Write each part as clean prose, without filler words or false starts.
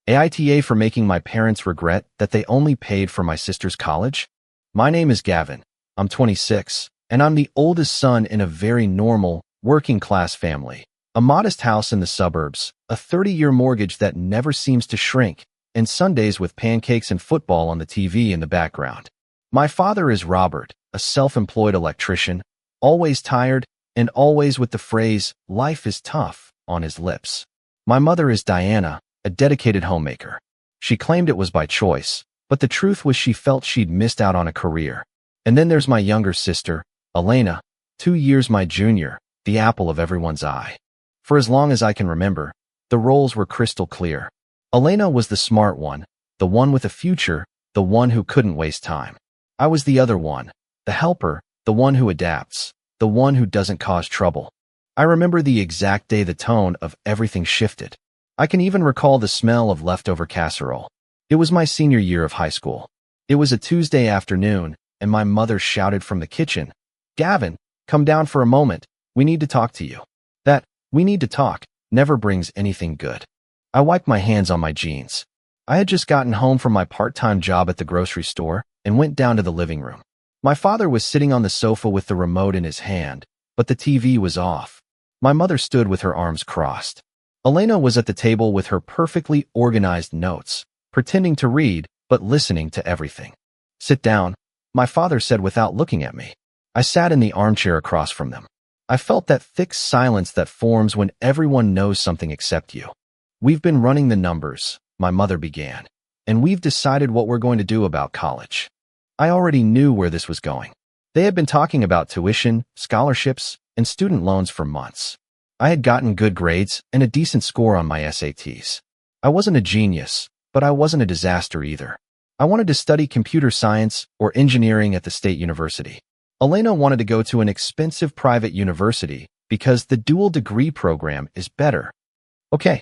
AITA for making my parents regret that they only paid for my sister's college? My name is Gavin. I'm 26, and I'm the oldest son in a very normal, working-class family. A modest house in the suburbs, a 30-year mortgage that never seems to shrink, and Sundays with pancakes and football on the TV in the background. My father is Robert, a self-employed electrician, always tired and always with the phrase, "life is tough," on his lips. My mother is Diana, a dedicated homemaker. She claimed it was by choice, but the truth was she felt she'd missed out on a career. And then there's my younger sister, Elena, 2 years my junior, the apple of everyone's eye. For as long as I can remember, the roles were crystal clear. Elena was the smart one, the one with a future, the one who couldn't waste time. I was the other one, the helper, the one who adapts, the one who doesn't cause trouble. I remember the exact day the tone of everything shifted. I can even recall the smell of leftover casserole. It was my senior year of high school. It was a Tuesday afternoon, and my mother shouted from the kitchen, "Gavin, come down for a moment. We need to talk to you." That, "we need to talk," never brings anything good. I wiped my hands on my jeans. I had just gotten home from my part-time job at the grocery store and went down to the living room. My father was sitting on the sofa with the remote in his hand, but the TV was off. My mother stood with her arms crossed. Elena was at the table with her perfectly organized notes, pretending to read, but listening to everything. "Sit down," my father said without looking at me. I sat in the armchair across from them. I felt that thick silence that forms when everyone knows something except you. "We've been running the numbers," my mother began, "and we've decided what we're going to do about college." I already knew where this was going. They had been talking about tuition, scholarships, and student loans for months. I had gotten good grades and a decent score on my SATs. I wasn't a genius, but I wasn't a disaster either. I wanted to study computer science or engineering at the state university. Elena wanted to go to an expensive private university because the dual degree program is better. "Okay,"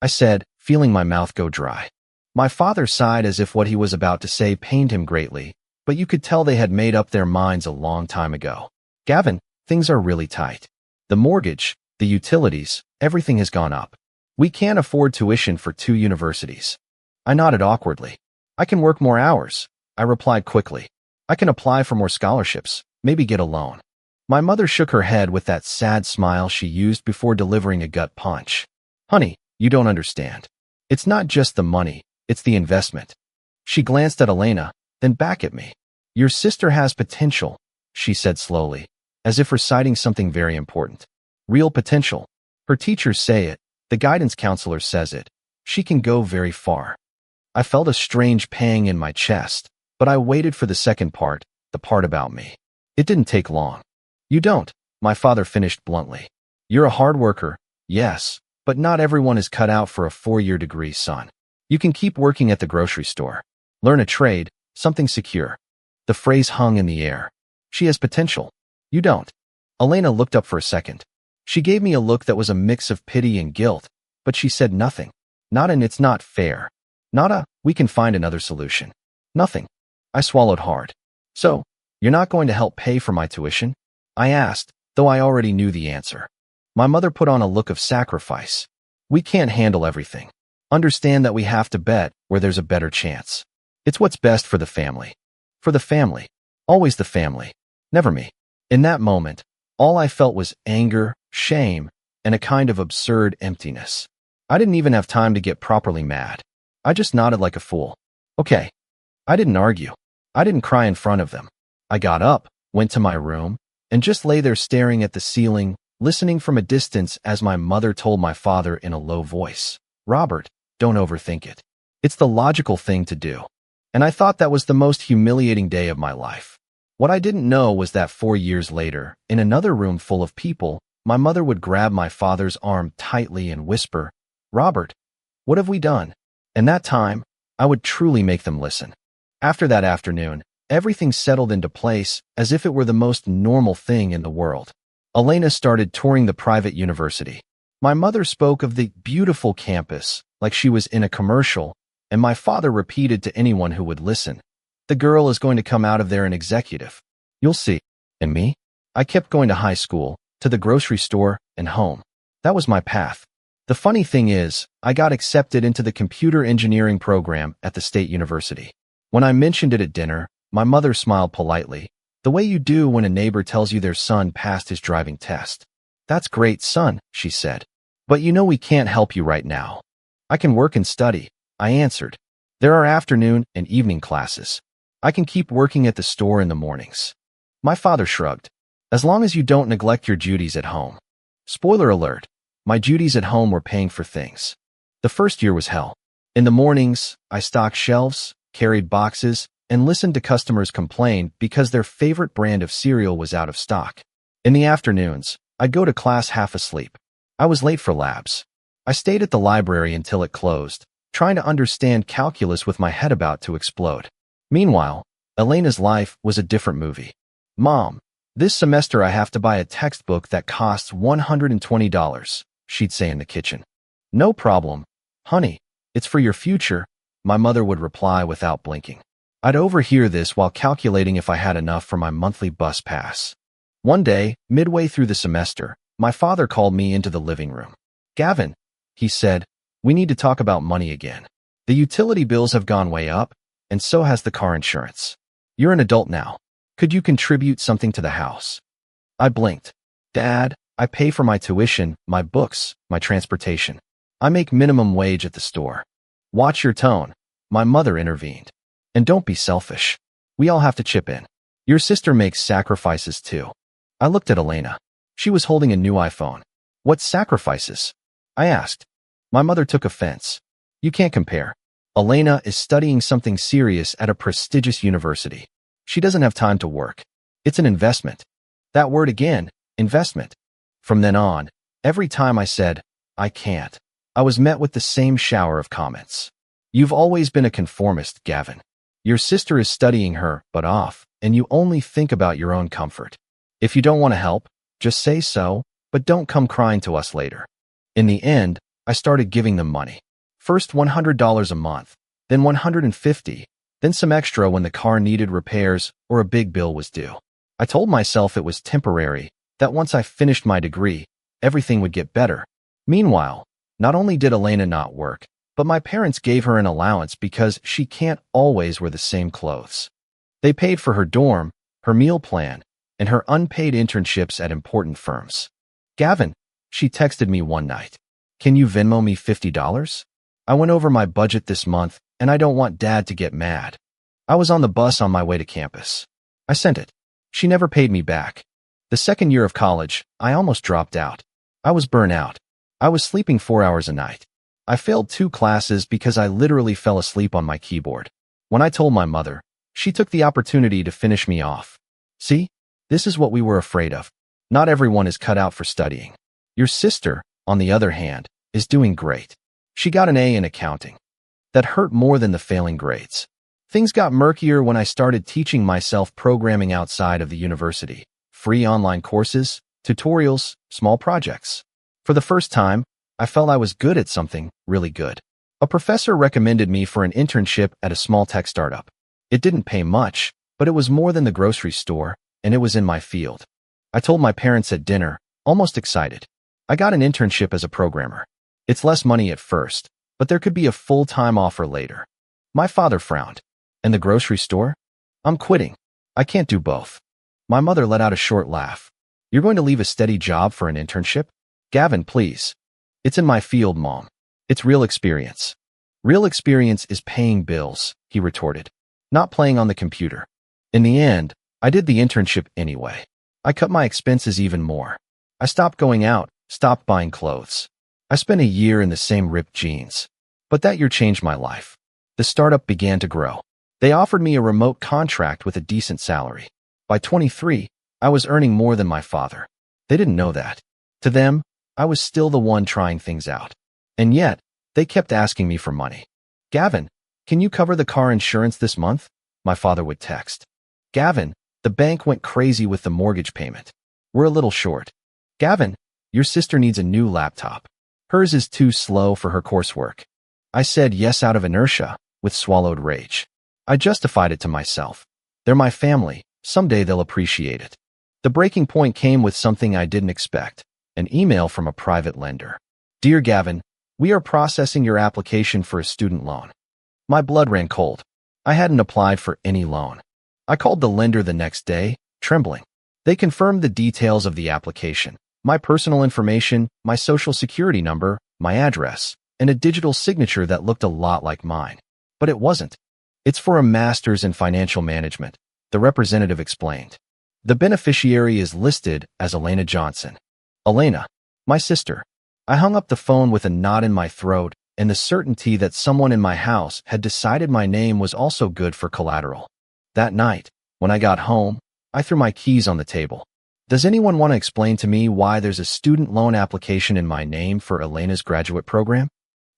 I said, feeling my mouth go dry. My father sighed as if what he was about to say pained him greatly, but you could tell they had made up their minds a long time ago. "Gavin, things are really tight. The mortgage, the utilities, everything has gone up. We can't afford tuition for 2 universities." I nodded awkwardly. "I can work more hours," I replied quickly. "I can apply for more scholarships, maybe get a loan." My mother shook her head with that sad smile she used before delivering a gut punch. "Honey, you don't understand. It's not just the money, it's the investment." She glanced at Elena, then back at me. "Your sister has potential," she said slowly, as if reciting something very important. "Real potential. Her teachers say it, the guidance counselor says it. She can go very far." I felt a strange pang in my chest, but I waited for the second part, the part about me. It didn't take long. "You don't," my father finished bluntly. "You're a hard worker, yes, but not everyone is cut out for a 4-year degree, son. You can keep working at the grocery store. Learn a trade, something secure." The phrase hung in the air. "She has potential. You don't." Elena looked up for a second. She gave me a look that was a mix of pity and guilt, but she said nothing. Not an "it's not fair." Not a "we can find another solution." Nothing. I swallowed hard. "So, you're not going to help pay for my tuition?" I asked, though I already knew the answer. My mother put on a look of sacrifice. "We can't handle everything. Understand that we have to bet where there's a better chance. It's what's best for the family." For the family. Always the family. Never me. In that moment, all I felt was anger, shame, and a kind of absurd emptiness. I didn't even have time to get properly mad. I just nodded like a fool. "Okay." I didn't argue. I didn't cry in front of them. I got up, went to my room, and just lay there staring at the ceiling, listening from a distance as my mother told my father in a low voice, "Robert, don't overthink it. It's the logical thing to do." And I thought that was the most humiliating day of my life. What I didn't know was that 4 years later, in another room full of people, my mother would grab my father's arm tightly and whisper, "Robert, what have we done?" And that time, I would truly make them listen. After that afternoon, everything settled into place as if it were the most normal thing in the world. Elena started touring the private university. My mother spoke of the beautiful campus like she was in a commercial, and my father repeated to anyone who would listen, "The girl is going to come out of there an executive. You'll see." And me? I kept going to high school, to the grocery store, and home. That was my path. The funny thing is, I got accepted into the computer engineering program at the state university. When I mentioned it at dinner, my mother smiled politely, the way you do when a neighbor tells you their son passed his driving test. "That's great, son," she said. "But you know we can't help you right now." "I can work and study," I answered. "There are afternoon and evening classes. I can keep working at the store in the mornings." My father shrugged. "As long as you don't neglect your duties at home." Spoiler alert, my duties at home were paying for things. The first year was hell. In the mornings, I stocked shelves, carried boxes, and listened to customers complain because their favorite brand of cereal was out of stock. In the afternoons, I'd go to class half asleep. I was late for labs. I stayed at the library until it closed, trying to understand calculus with my head about to explode. Meanwhile, Elena's life was a different movie. "Mom, this semester I have to buy a textbook that costs $120, she'd say in the kitchen. "No problem, honey. It's for your future," my mother would reply without blinking. I'd overhear this while calculating if I had enough for my monthly bus pass. One day, midway through the semester, my father called me into the living room. "Gavin," he said, "we need to talk about money again. The utility bills have gone way up, and so has the car insurance. You're an adult now. Could you contribute something to the house?" I blinked. "Dad, I pay for my tuition, my books, my transportation. I make minimum wage at the store." "Watch your tone," my mother intervened. "And don't be selfish. We all have to chip in. Your sister makes sacrifices too." I looked at Elena. She was holding a new iPhone. "What sacrifices?" I asked. My mother took offense. "You can't compare. Elena is studying something serious at a prestigious university. She doesn't have time to work. It's an investment." That word again, investment. From then on, every time I said, "I can't," I was met with the same shower of comments. "You've always been a conformist, Gavin. Your sister is studying her butt off, and you only think about your own comfort. If you don't want to help, just say so, but don't come crying to us later." In the end, I started giving them money. First $100 a month, then $150, then some extra when the car needed repairs or a big bill was due. I told myself it was temporary, that once I finished my degree, everything would get better. Meanwhile, not only did Elena not work, but my parents gave her an allowance because she can't always wear the same clothes. They paid for her dorm, her meal plan, and her unpaid internships at important firms. "Gavin," she texted me one night, "can you Venmo me $50? I went over my budget this month, and I don't want Dad to get mad." I was on the bus on my way to campus. I sent it. She never paid me back. The second year of college, I almost dropped out. I was burnt out. I was sleeping 4 hours a night. I failed 2 classes because I literally fell asleep on my keyboard. When I told my mother, she took the opportunity to finish me off. "See, this is what we were afraid of. Not everyone is cut out for studying. Your sister, on the other hand, is doing great. She got an A in accounting." That hurt more than the failing grades. Things got murkier when I started teaching myself programming outside of the university. Free online courses, tutorials, small projects. For the first time, I felt I was good at something, really good. A professor recommended me for an internship at a small tech startup. It didn't pay much, but it was more than the grocery store, and it was in my field. I told my parents at dinner, almost excited. I got an internship as a programmer. It's less money at first, but there could be a full-time offer later. My father frowned. "And the grocery store? I'm quitting. I can't do both." My mother let out a short laugh. "You're going to leave a steady job for an internship? Gavin, please." "It's in my field, Mom. It's real experience." "Real experience is paying bills," he retorted, "not playing on the computer." In the end, I did the internship anyway. I cut my expenses even more. I stopped going out, stopped buying clothes. I spent a year in the same ripped jeans. But that year changed my life. The startup began to grow. They offered me a remote contract with a decent salary. By 23, I was earning more than my father. They didn't know that. To them, I was still the one trying things out. And yet, they kept asking me for money. "Gavin, can you cover the car insurance this month?" my father would text. "Gavin, the bank went crazy with the mortgage payment. We're a little short." "Gavin, your sister needs a new laptop. Hers is too slow for her coursework." I said yes out of inertia, with swallowed rage. I justified it to myself. They're my family. Someday they'll appreciate it. The breaking point came with something I didn't expect, an email from a private lender. Dear Gavin, we are processing your application for a student loan. My blood ran cold. I hadn't applied for any loan. I called the lender the next day, trembling. They confirmed the details of the application, my personal information, my social security number, my address, and a digital signature that looked a lot like mine. But it wasn't. It's for a master's in financial management, the representative explained. The beneficiary is listed as Elena Johnson. Elena, my sister. I hung up the phone with a knot in my throat and the certainty that someone in my house had decided my name was also good for collateral. That night, when I got home, I threw my keys on the table. Does anyone want to explain to me why there's a student loan application in my name for Elena's graduate program?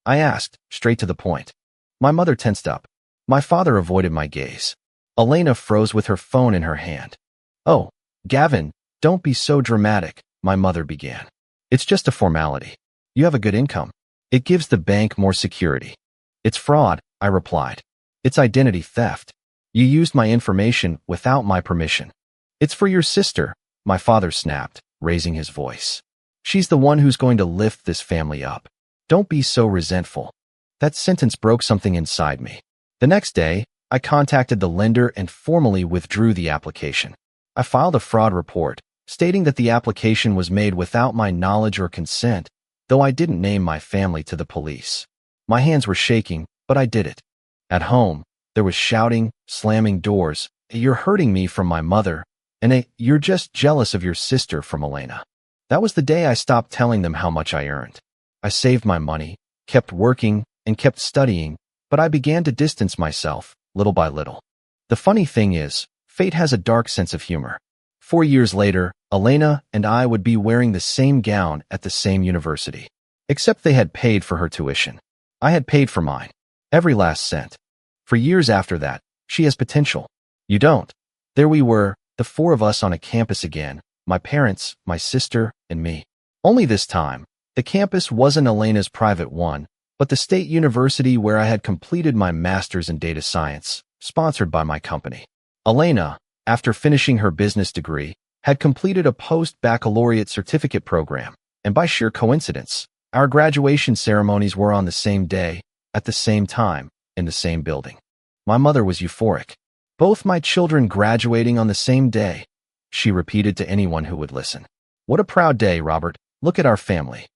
I asked, straight to the point. My mother tensed up. My father avoided my gaze. Elena froze with her phone in her hand. Oh, Gavin, don't be so dramatic, my mother began. It's just a formality. You have a good income. It gives the bank more security. It's fraud, I replied. It's identity theft. You used my information without my permission. It's for your sister, my father snapped, raising his voice. She's the one who's going to lift this family up. Don't be so resentful. That sentence broke something inside me. The next day, I contacted the lender and formally withdrew the application. I filed a fraud report, stating that the application was made without my knowledge or consent, though I didn't name my family to the police. My hands were shaking, but I did it. At home, there was shouting, slamming doors, "You're hurting me" from my mother, and a "you're just jealous of your sister" from Elena. That was the day I stopped telling them how much I earned. I saved my money, kept working, and kept studying, but I began to distance myself, little by little. The funny thing is, fate has a dark sense of humor. 4 years later, Elena and I would be wearing the same gown at the same university. Except they had paid for her tuition. I had paid for mine. Every last cent. For years after that, she has potential. You don't. There we were, the four of us on a campus again, my parents, my sister, and me. Only this time, the campus wasn't Elena's private one, but the state university where I had completed my master's in data science, sponsored by my company. Elena, after finishing her business degree, had completed a post-baccalaureate certificate program, and by sheer coincidence, our graduation ceremonies were on the same day, at the same time, in the same building. My mother was euphoric. Both my children graduating on the same day, she repeated to anyone who would listen. What a proud day, Robert. Look at our family.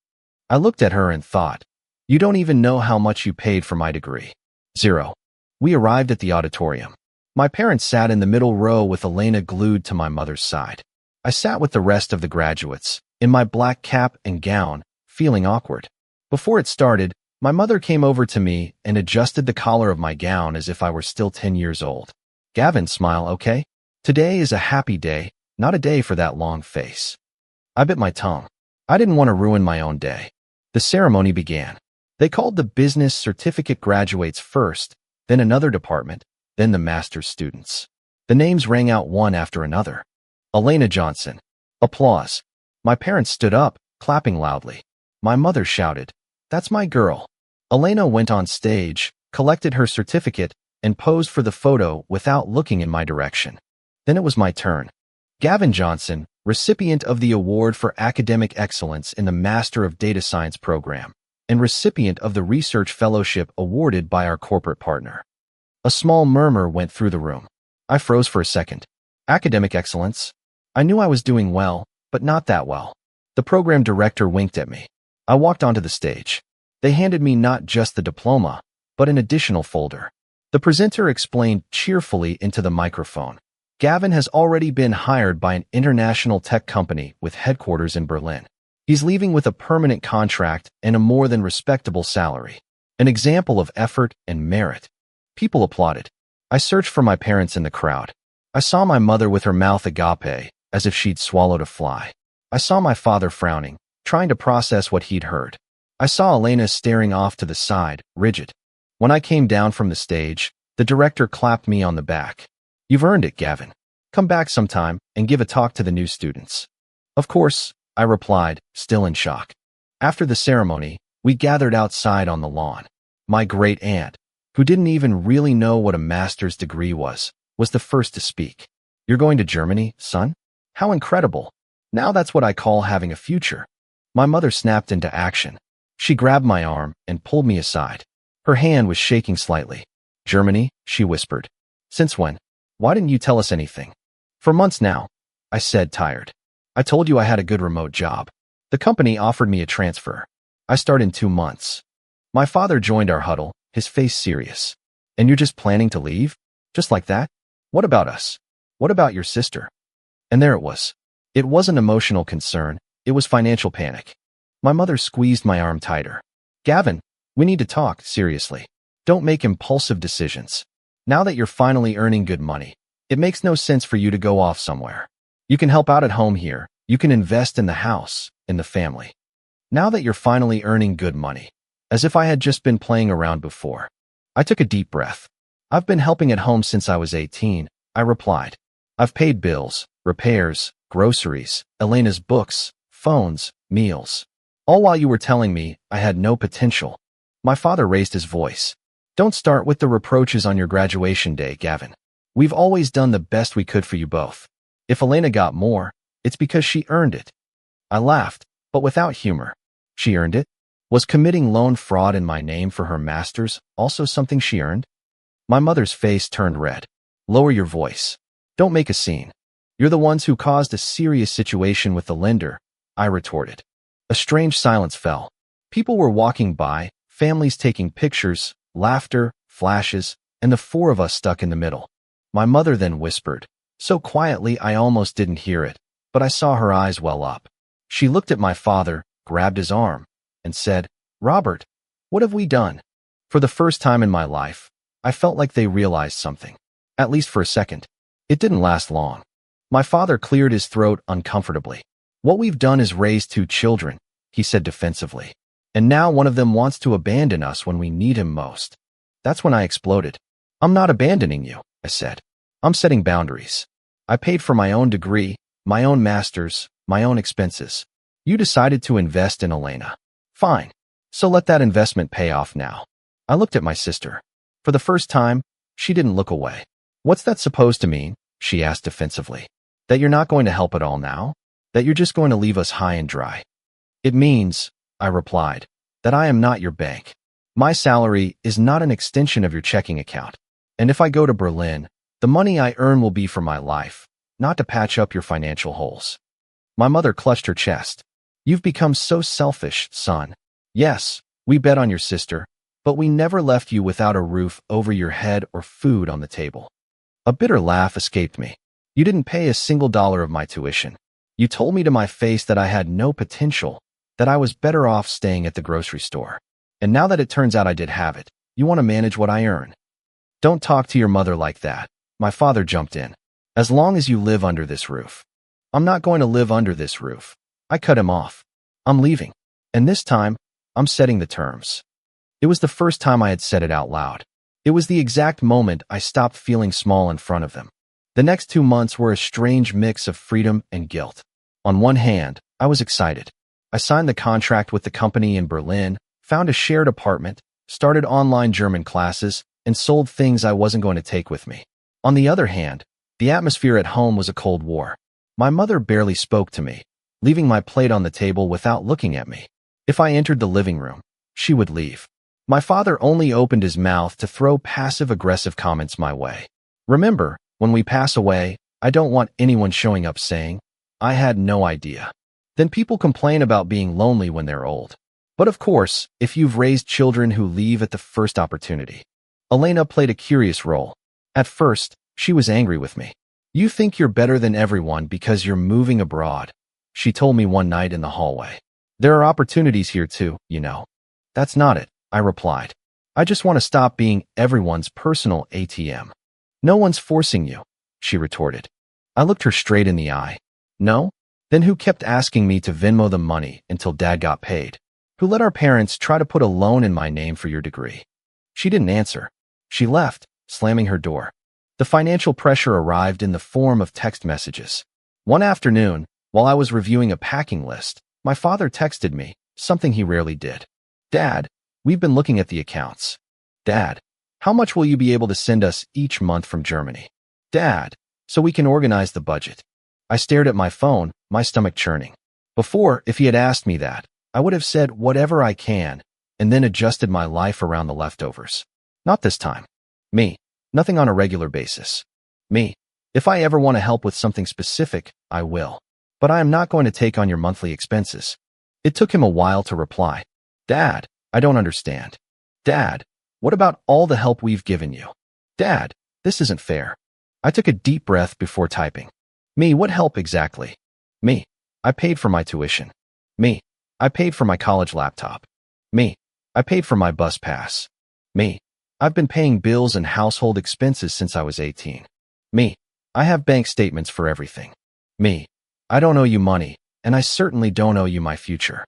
I looked at her and thought, you don't even know how much you paid for my degree. 0. We arrived at the auditorium. My parents sat in the middle row with Elena glued to my mother's side. I sat with the rest of the graduates, in my black cap and gown, feeling awkward. Before it started, my mother came over to me and adjusted the collar of my gown as if I were still 10 years old. Gavin, smile, okay? Today is a happy day, not a day for that long face. I bit my tongue. I didn't want to ruin my own day. The ceremony began. They called the business certificate graduates first, then another department, then the master's students. The names rang out one after another. Elena Johnson. Applause. My parents stood up, clapping loudly. My mother shouted, "That's my girl." Elena went on stage, collected her certificate, and posed for the photo without looking in my direction. Then it was my turn. Gavin Johnson, recipient of the Award for Academic Excellence in the Master of Data Science program, and recipient of the Research Fellowship awarded by our corporate partner. A small murmur went through the room. I froze for a second. Academic excellence? I knew I was doing well, but not that well. The program director winked at me. I walked onto the stage. They handed me not just the diploma, but an additional folder. The presenter explained cheerfully into the microphone. Gavin has already been hired by an international tech company with headquarters in Berlin. He's leaving with a permanent contract and a more than respectable salary. An example of effort and merit. People applauded. I searched for my parents in the crowd. I saw my mother with her mouth agape, as if she'd swallowed a fly. I saw my father frowning, trying to process what he'd heard. I saw Elena staring off to the side, rigid. When I came down from the stage, the director clapped me on the back. "You've earned it, Gavin. Come back sometime and give a talk to the new students." "Of course," I replied, still in shock. After the ceremony, we gathered outside on the lawn. My great-aunt, who didn't even really know what a master's degree was the first to speak. "You're going to Germany, son? How incredible. Now that's what I call having a future." My mother snapped into action. She grabbed my arm and pulled me aside. Her hand was shaking slightly. Germany, she whispered. Since when? Why didn't you tell us anything? For months now, I said, tired. I told you I had a good remote job. The company offered me a transfer. I start in 2 months. My father joined our huddle, his face serious. And you're just planning to leave? Just like that? What about us? What about your sister? And there it was. It wasn't emotional concern, it was financial panic. My mother squeezed my arm tighter. Gavin, we need to talk, seriously. Don't make impulsive decisions. Now that you're finally earning good money, it makes no sense for you to go off somewhere. You can help out at home here. You can invest in the house, in the family. Now that you're finally earning good money, as if I had just been playing around before. I took a deep breath. I've been helping at home since I was 18, I replied. I've paid bills, repairs, groceries, Elena's books, phones, meals. All while you were telling me I had no potential. My father raised his voice. Don't start with the reproaches on your graduation day, Gavin. We've always done the best we could for you both. If Elena got more, it's because she earned it. I laughed, but without humor. She earned it? Was committing loan fraud in my name for her master's also something she earned? My mother's face turned red. Lower your voice. Don't make a scene. You're the ones who caused a serious situation with the lender, I retorted. A strange silence fell. People were walking by, families taking pictures, laughter, flashes, and the 4 of us stuck in the middle. My mother then whispered, so quietly I almost didn't hear it, but I saw her eyes well up. She looked at my father, grabbed his arm, and said, Robert, what have we done? For the first time in my life, I felt like they realized something. At least for a second. It didn't last long. My father cleared his throat uncomfortably. What we've done is raised 2 children, he said defensively. And now one of them wants to abandon us when we need him most. That's when I exploded. I'm not abandoning you, I said. I'm setting boundaries. I paid for my own degree, my own master's, my own expenses. You decided to invest in Elena. Fine. So let that investment pay off now. I looked at my sister. For the first time, she didn't look away. What's that supposed to mean? She asked defensively. That you're not going to help at all now? That you're just going to leave us high and dry? It means, I replied, that I am not your bank. My salary is not an extension of your checking account. And if I go to Berlin, the money I earn will be for my life, not to patch up your financial holes. My mother clutched her chest. You've become so selfish, son. Yes, we bet on your sister, but we never left you without a roof over your head or food on the table. A bitter laugh escaped me. You didn't pay a single dollar of my tuition. You told me to my face that I had no potential, that I was better off staying at the grocery store. And now that it turns out I did have it, you want to manage what I earn. Don't talk to your mother like that. My father jumped in. As long as you live under this roof. I'm not going to live under this roof. I cut him off. I'm leaving. And this time, I'm setting the terms. It was the first time I had said it out loud. It was the exact moment I stopped feeling small in front of them. The next 2 months were a strange mix of freedom and guilt. On one hand, I was excited. I signed the contract with the company in Berlin, found a shared apartment, started online German classes, and sold things I wasn't going to take with me. On the other hand, the atmosphere at home was a cold war. My mother barely spoke to me, leaving my plate on the table without looking at me. If I entered the living room, she would leave. My father only opened his mouth to throw passive-aggressive comments my way. Remember, when we pass away, I don't want anyone showing up saying, I had no idea. Then people complain about being lonely when they're old. But of course, if you've raised children who leave at the first opportunity. Elena played a curious role. At first, she was angry with me. You think you're better than everyone because you're moving abroad, she told me one night in the hallway. There are opportunities here too, you know. That's not it, I replied. I just want to stop being everyone's personal ATM. No one's forcing you, she retorted. I looked her straight in the eye. No? Then who kept asking me to Venmo the money until Dad got paid? Who let our parents try to put a loan in my name for your degree? She didn't answer. She left, slamming her door. The financial pressure arrived in the form of text messages. One afternoon, while I was reviewing a packing list, my father texted me, something he rarely did. Dad, we've been looking at the accounts. Dad, how much will you be able to send us each month from Germany? Dad, so we can organize the budget. I stared at my phone, my stomach churning. Before, if he had asked me that, I would have said whatever I can and then adjusted my life around the leftovers. Not this time. Me. Nothing on a regular basis. Me. If I ever want to help with something specific, I will. But I am not going to take on your monthly expenses. It took him a while to reply. Dad, I don't understand. Dad, what about all the help we've given you? Dad, this isn't fair. I took a deep breath before typing. Me, what help exactly? Me, I paid for my tuition. Me, I paid for my college laptop. Me, I paid for my bus pass. Me, I've been paying bills and household expenses since I was 18. Me, I have bank statements for everything. Me, I don't owe you money, and I certainly don't owe you my future.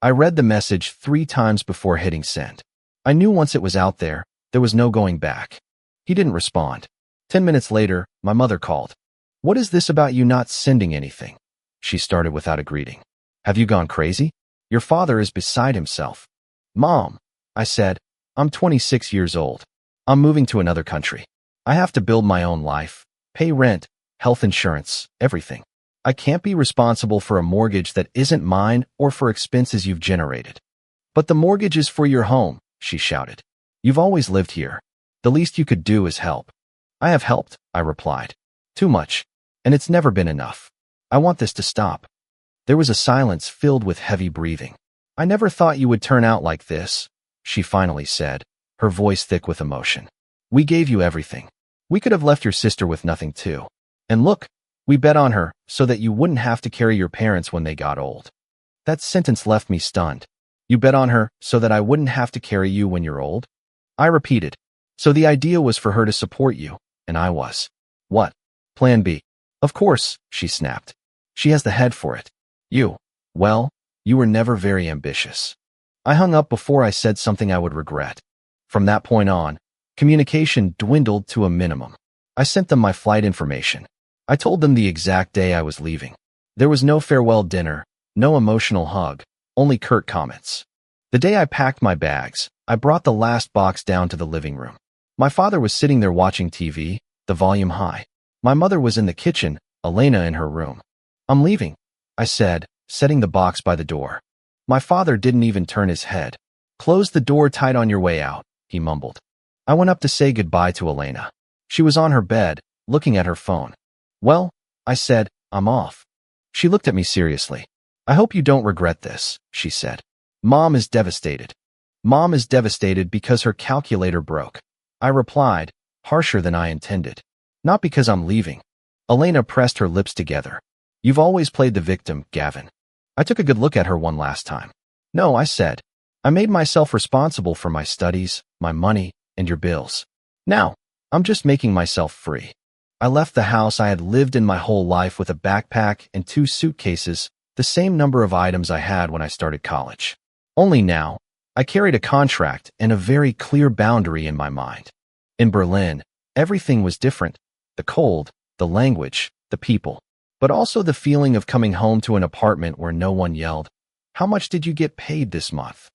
I read the message 3 times before hitting send. I knew once it was out there, there was no going back. He didn't respond. 10 minutes later, my mother called. What is this about you not sending anything? She started without a greeting. Have you gone crazy? Your father is beside himself. Mom, I said, I'm 26 years old. I'm moving to another country. I have to build my own life, pay rent, health insurance, everything. I can't be responsible for a mortgage that isn't mine or for expenses you've generated. But the mortgage is for your home, she shouted. You've always lived here. The least you could do is help. I have helped, I replied. Too much. And it's never been enough. I want this to stop. There was a silence filled with heavy breathing. I never thought you would turn out like this, she finally said, her voice thick with emotion. We gave you everything. We could have left your sister with nothing too. And look, we bet on her so that you wouldn't have to carry your parents when they got old. That sentence left me stunned. You bet on her so that I wouldn't have to carry you when you're old? I repeated. So the idea was for her to support you, and I was. What? Plan B. Of course, she snapped. She has the head for it. You. Well, you were never very ambitious. I hung up before I said something I would regret. From that point on, communication dwindled to a minimum. I sent them my flight information. I told them the exact day I was leaving. There was no farewell dinner, no emotional hug, only curt comments. The day I packed my bags, I brought the last box down to the living room. My father was sitting there watching TV, the volume high. My mother was in the kitchen, Elena in her room. I'm leaving, I said, setting the box by the door. My father didn't even turn his head. Close the door tight on your way out, he mumbled. I went up to say goodbye to Elena. She was on her bed, looking at her phone. Well, I said, I'm off. She looked at me seriously. I hope you don't regret this, she said. Mom is devastated. Mom is devastated because her calculator broke. I replied, harsher than I intended. Not because I'm leaving. Elena pressed her lips together. You've always played the victim, Gavin. I took a good look at her one last time. No, I said. I made myself responsible for my studies, my money, and your bills. Now, I'm just making myself free. I left the house I had lived in my whole life with a backpack and 2 suitcases, the same number of items I had when I started college. Only now, I carried a contract and a very clear boundary in my mind. In Berlin, everything was different. The cold, the language, the people. But also the feeling of coming home to an apartment where no one yelled, "How much did you get paid this month?"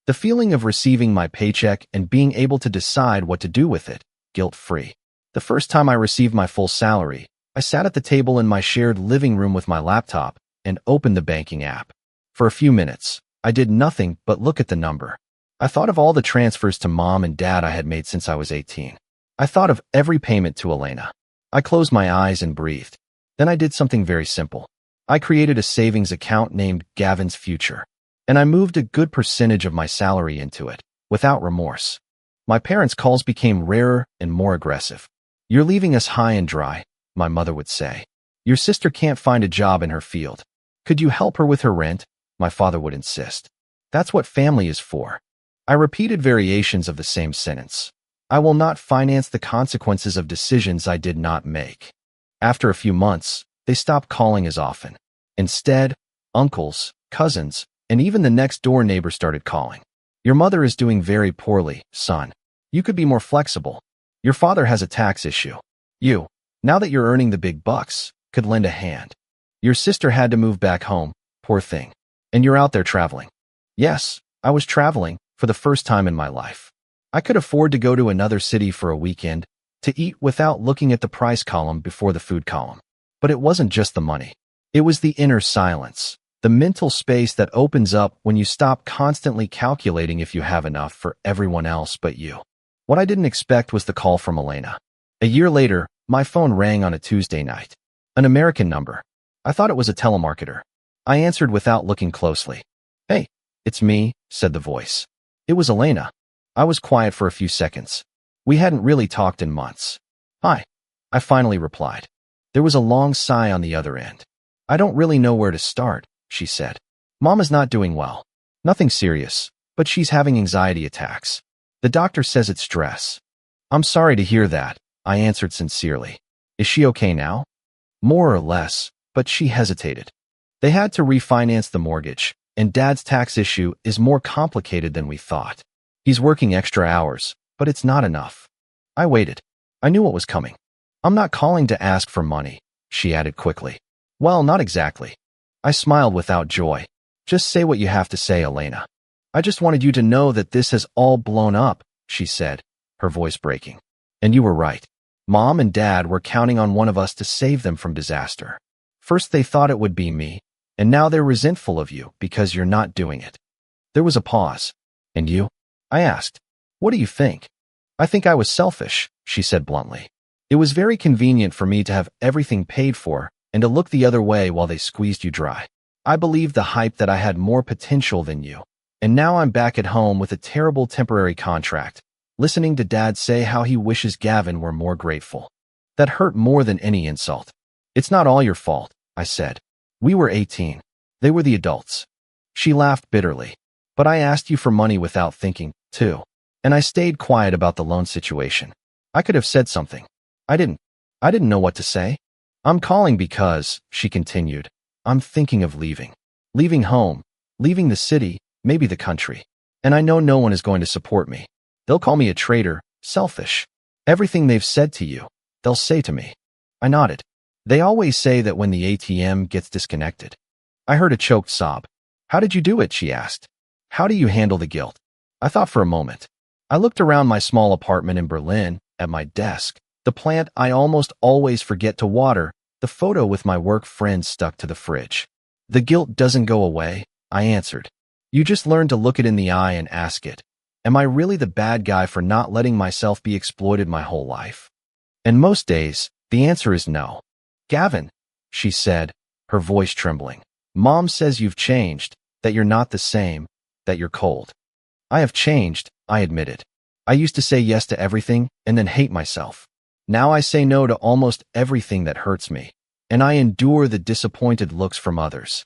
The feeling of receiving my paycheck and being able to decide what to do with it, guilt-free. The first time I received my full salary, I sat at the table in my shared living room with my laptop and opened the banking app. For a few minutes, I did nothing but look at the number. I thought of all the transfers to mom and dad I had made since I was 18. I thought of every payment to Elena. I closed my eyes and breathed. Then I did something very simple. I created a savings account named Gavin's Future, and I moved a good percentage of my salary into it, without remorse. My parents' calls became rarer and more aggressive. You're leaving us high and dry, my mother would say. Your sister can't find a job in her field. Could you help her with her rent? My father would insist. That's what family is for. I repeated variations of the same sentence. I will not finance the consequences of decisions I did not make. After a few months, they stopped calling as often. Instead, uncles, cousins, and even the next-door neighbor started calling. Your mother is doing very poorly, son. You could be more flexible. Your father has a tax issue. You, now that you're earning the big bucks, could lend a hand. Your sister had to move back home, poor thing. And you're out there traveling. Yes, I was traveling for the first time in my life. I could afford to go to another city for a weekend, to eat without looking at the price column before the food column. But it wasn't just the money. It was the inner silence, The mental space that opens up when you stop constantly calculating if you have enough for everyone else but you. What I didn't expect was the call from Elena. A year later, my phone rang on a Tuesday night. An American number. I thought it was a telemarketer. I answered without looking closely. "Hey, it's me," said the voice. It was Elena. I was quiet for a few seconds. We hadn't really talked in months. "Hi," I finally replied. There was a long sigh on the other end. "I don't really know where to start," she said. "Mom is not doing well. Nothing serious, but she's having anxiety attacks. The doctor says it's stress." "I'm sorry to hear that," I answered sincerely. "Is she okay now?" "More or less," but she hesitated. "They had to refinance the mortgage, and Dad's tax issue is more complicated than we thought. He's working extra hours, but it's not enough." I waited. I knew what was coming. "I'm not calling to ask for money," she added quickly. "Well, not exactly." I smiled without joy. "Just say what you have to say, Elena." "I just wanted you to know that this has all blown up," she said, her voice breaking. "And you were right. Mom and Dad were counting on one of us to save them from disaster. First they thought it would be me, and now they're resentful of you because you're not doing it." There was a pause. "And you?" I asked. "What do you think?" "I think I was selfish," she said bluntly. "It was very convenient for me to have everything paid for and to look the other way while they squeezed you dry. I believed the hype that I had more potential than you, and now I'm back at home with a terrible temporary contract, listening to Dad say how he wishes Gavin were more grateful. That hurt more than any insult." "It's not all your fault," I said. "We were 18. They were the adults." She laughed bitterly. "But I asked you for money without thinking, too. And I stayed quiet about the loan situation. I could have said something. I didn't know what to say." "I'm calling because," she continued, "I'm thinking of leaving. Leaving home, leaving the city, maybe the country. And I know no one is going to support me. They'll call me a traitor, selfish. Everything they've said to you, they'll say to me." I nodded. "They always say that when the ATM gets disconnected." I heard a choked sob. "How did you do it?" she asked. "How do you handle the guilt?" I thought for a moment. I looked around my small apartment in Berlin, at my desk, the plant I almost always forget to water, the photo with my work friend stuck to the fridge. "The guilt doesn't go away," I answered. "You just learn to look it in the eye and ask it, am I really the bad guy for not letting myself be exploited my whole life?" And most days, the answer is no. "Gavin," she said, her voice trembling, "Mom says you've changed, that you're not the same, that you're cold." "I have changed," I admitted. "I used to say yes to everything and then hate myself. Now I say no to almost everything that hurts me, and I endure the disappointed looks from others."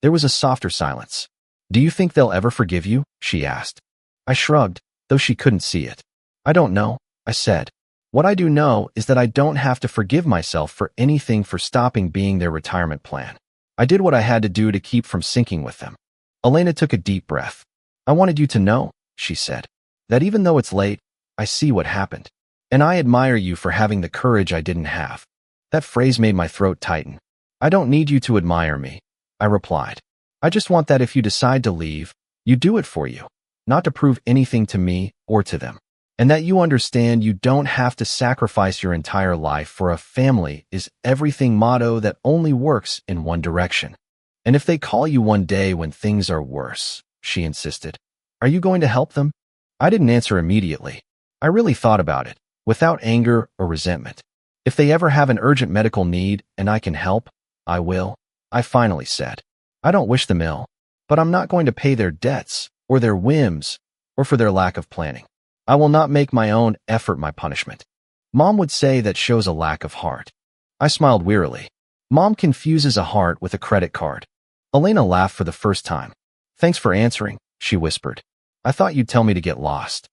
There was a softer silence. "Do you think they'll ever forgive you?" she asked. I shrugged, though she couldn't see it. "I don't know," I said. "What I do know is that I don't have to forgive myself for anything for stopping being their retirement plan. I did what I had to do to keep from sinking with them." Elena took a deep breath. "I wanted you to know," she said, "that even though it's late, I see what happened. And I admire you for having the courage I didn't have." That phrase made my throat tighten. "I don't need you to admire me," I replied. "I just want that if you decide to leave, you do it for you, not to prove anything to me or to them. And that you understand you don't have to sacrifice your entire life for a family is everything motto that only works in one direction. And if they call you one day when things are worse," she insisted, "are you going to help them?" I didn't answer immediately. I really thought about it, without anger or resentment. "If they ever have an urgent medical need and I can help, I will," I finally said. "I don't wish them ill, but I'm not going to pay their debts or their whims or for their lack of planning. I will not make my own effort my punishment. Mom would say that shows a lack of heart." I smiled wearily. "Mom confuses a heart with a credit card." Elena laughed for the first time. "Thanks for answering," she whispered. "I thought you'd tell me to get lost."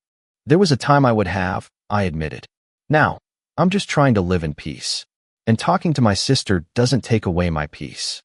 "There was a time I would have," I admitted. "Now, I'm just trying to live in peace. And talking to my sister doesn't take away my peace."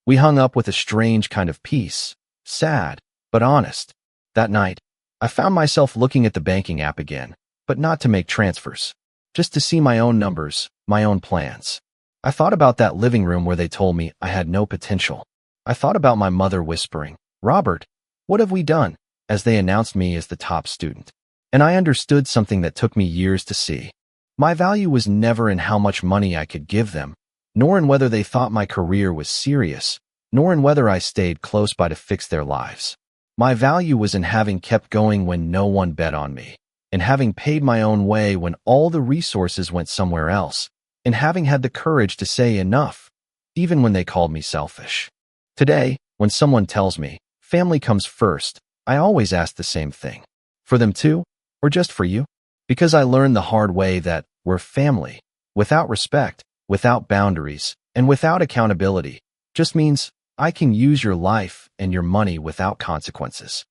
We hung up with a strange kind of peace, sad, but honest. That night, I found myself looking at the banking app again, but not to make transfers, just to see my own numbers, my own plans. I thought about that living room where they told me I had no potential. I thought about my mother whispering, "Robert, what have we done?" as they announced me as the top student. And I understood something that took me years to see. My value was never in how much money I could give them, nor in whether they thought my career was serious, nor in whether I stayed close by to fix their lives. My value was in having kept going when no one bet on me, in having paid my own way when all the resources went somewhere else, in having had the courage to say enough, even when they called me selfish. Today, when someone tells me, family comes first, I always ask the same thing. For them too, or just for you? Because I learned the hard way that we're family, without respect, without boundaries, and without accountability, just means I can use your life and your money without consequences.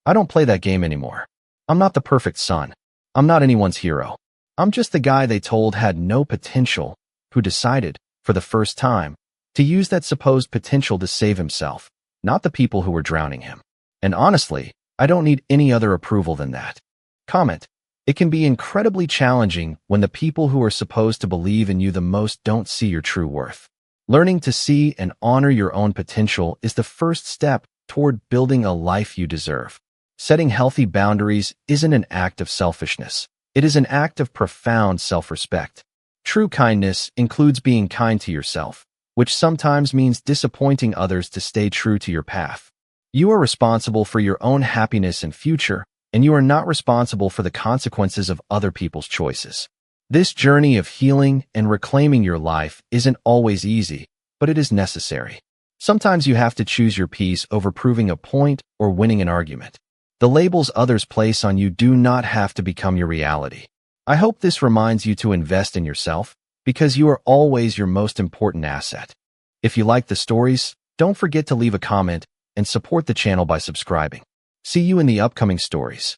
I don't play that game anymore. I'm not the perfect son. I'm not anyone's hero. I'm just the guy they told had no potential, who decided, for the first time, to use that supposed potential to save himself, not the people who were drowning him. And honestly, I don't need any other approval than that. Comment. It can be incredibly challenging when the people who are supposed to believe in you the most don't see your true worth. Learning to see and honor your own potential is the first step toward building a life you deserve. Setting healthy boundaries isn't an act of selfishness. It is an act of profound self-respect. True kindness includes being kind to yourself, which sometimes means disappointing others to stay true to your path. You are responsible for your own happiness and future, and you are not responsible for the consequences of other people's choices. This journey of healing and reclaiming your life isn't always easy, but it is necessary. Sometimes you have to choose your peace over proving a point or winning an argument. The labels others place on you do not have to become your reality. I hope this reminds you to invest in yourself, because you are always your most important asset. If you like the stories, don't forget to leave a comment and support the channel by subscribing. See you in the upcoming stories.